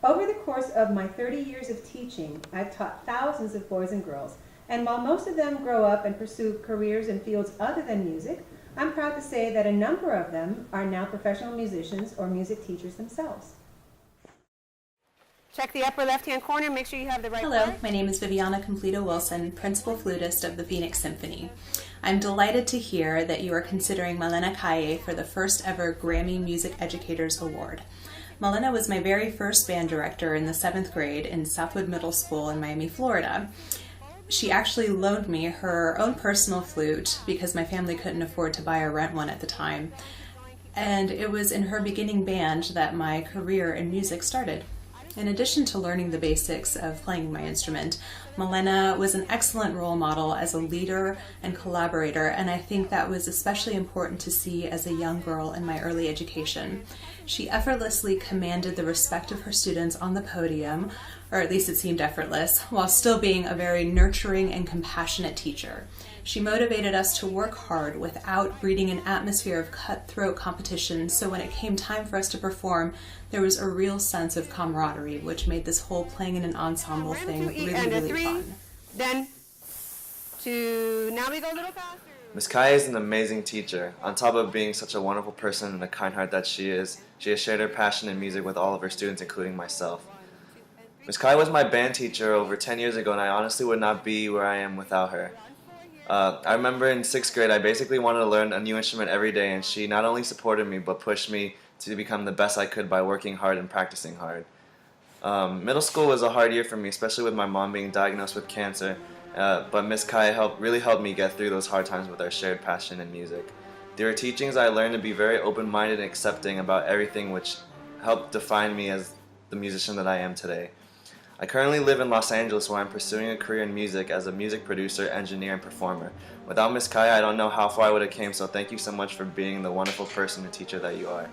Over the course of my 30 years of teaching, I've taught thousands of boys and girls, and while most of them grow up and pursue careers in fields other than music, I'm proud to say that a number of them are now professional musicians or music teachers themselves. Check the upper left-hand corner, make sure you have the right Hello, part. my name is Viviana Completo Wilson, Principal Flutist of the Phoenix Symphony. I'm delighted to hear that you are considering Malena Calle for the first ever Grammy Music Educators Award. Malena was my very first band director in the 7th grade in Southwood Middle School in Miami, Florida. She actually loaned me her own personal flute because my family couldn't afford to buy or rent one at the time. And it was in her beginning band that my career in music started. In addition to learning the basics of playing my instrument, Malena was an excellent role model as a leader and collaborator, and I think that was especially important to see as a young girl in my early education. She effortlessly commanded the respect of her students on the podium, or at least it seemed effortless, while still being a very nurturing and compassionate teacher. She motivated us to work hard without breeding an atmosphere of cutthroat competition, so when it came time for us to perform, there was a real sense of camaraderie, which made this whole playing in an ensemble thing really fun. Then, now we go a little faster. Ms. Calle is an amazing teacher. On top of being such a wonderful person and the kind heart that she is, she has shared her passion in music with all of her students, including myself. Ms. Calle was my band teacher over 10 years ago, and I honestly would not be where I am without her. I remember in 6th grade, I basically wanted to learn a new instrument every day, and she not only supported me, but pushed me to become the best I could by working hard and practicing hard. Middle school was a hard year for me, especially with my mom being diagnosed with cancer, but Ms. Calle really helped me get through those hard times with our shared passion in music. Through her teachings, I learned to be very open-minded and accepting about everything, which helped define me as the musician that I am today. I currently live in Los Angeles, where I'm pursuing a career in music as a music producer, engineer, and performer. Without Ms. Calle, I don't know how far I would have came, so thank you so much for being the wonderful person and teacher that you are.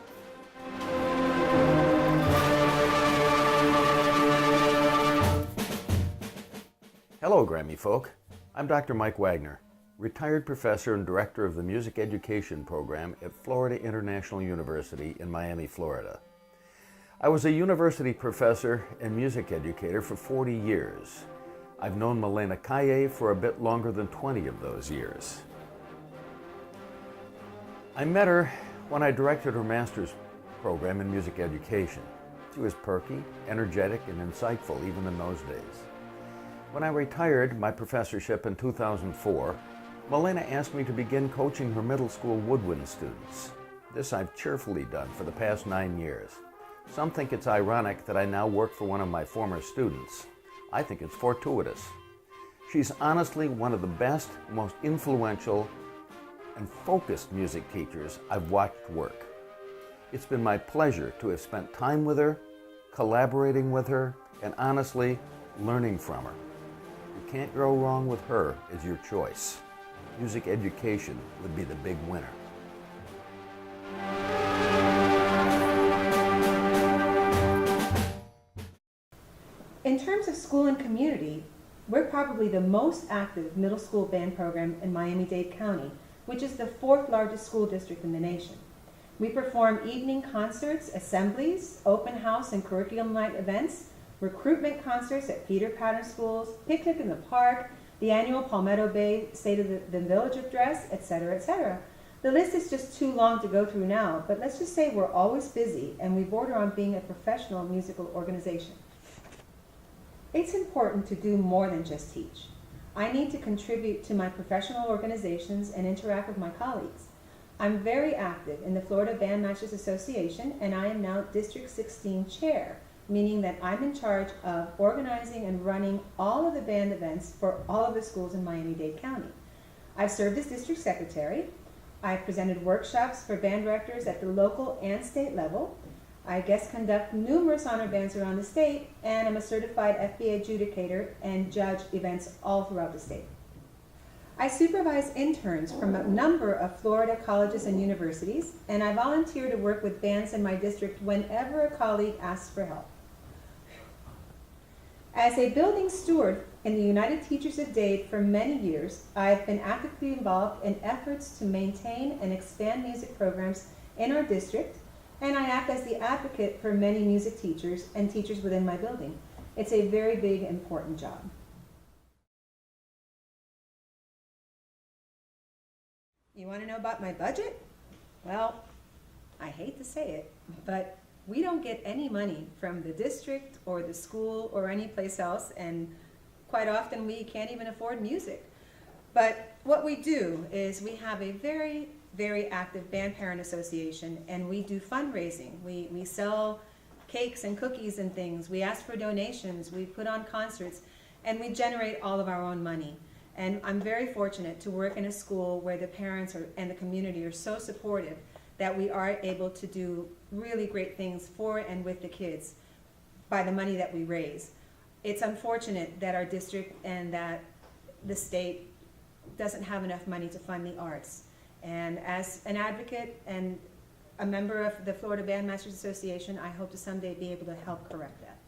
Hello, Grammy folk. I'm Dr. Mike Wagner, retired professor and director of the Music Education program at Florida International University in Miami, Florida. I was a university professor and music educator for 40 years. I've known Malena Calle for a bit longer than 20 of those years. I met her when I directed her master's program in music education. She was perky, energetic, and insightful even in those days. When I retired my professorship in 2004, Malena asked me to begin coaching her middle school woodwind students. This I've cheerfully done for the past 9 years. Some think it's ironic that I now work for one of my former students. I think it's fortuitous. She's honestly one of the best, most influential, and focused music teachers I've watched work. It's been my pleasure to have spent time with her, collaborating with her, and honestly, learning from her. You can't go wrong with her as your choice. Music education would be the big winner. In terms of school and community, we're probably the most active middle school band program in Miami-Dade County, which is the 4th largest school district in the nation. We perform evening concerts, assemblies, open house and curriculum night events, recruitment concerts at feeder pattern schools, picnic in the park, the annual Palmetto Bay State of the Village Address, etc., etc. The list is just too long to go through now, but let's just say we're always busy and we border on being a professional musical organization. It's important to do more than just teach. I need to contribute to my professional organizations and interact with my colleagues. I'm very active in the Florida Bandmasters Association, and I am now District 16 Chair, meaning that I'm in charge of organizing and running all of the band events for all of the schools in Miami-Dade County. I've served as District Secretary. I've presented workshops for band directors at the local and state level. I guest conduct numerous honor bands around the state, and I'm a certified FBA adjudicator and judge events all throughout the state. I supervise interns from a number of Florida colleges and universities, and I volunteer to work with bands in my district whenever a colleague asks for help. As a building steward in the United Teachers of Dade for many years, I've been actively involved in efforts to maintain and expand music programs in our district, And I act as the advocate for many music teachers and teachers within my building. It's a very big, important job. You want to know about my budget? Well, I hate to say it, but we don't get any money from the district or the school or any place else, and quite often we can't even afford music. But what we do is we have a very, very active band parent association, and we do fundraising. We sell cakes and cookies and things. We ask for donations. We put on concerts, and we generate all of our own money. And I'm very fortunate to work in a school where the parents and the community are so supportive that we are able to do really great things for and with the kids by the money that we raise. It's unfortunate that our district and that the state doesn't have enough money to fund the arts. And as an advocate and a member of the Florida Bandmasters Association, I hope to someday be able to help correct that.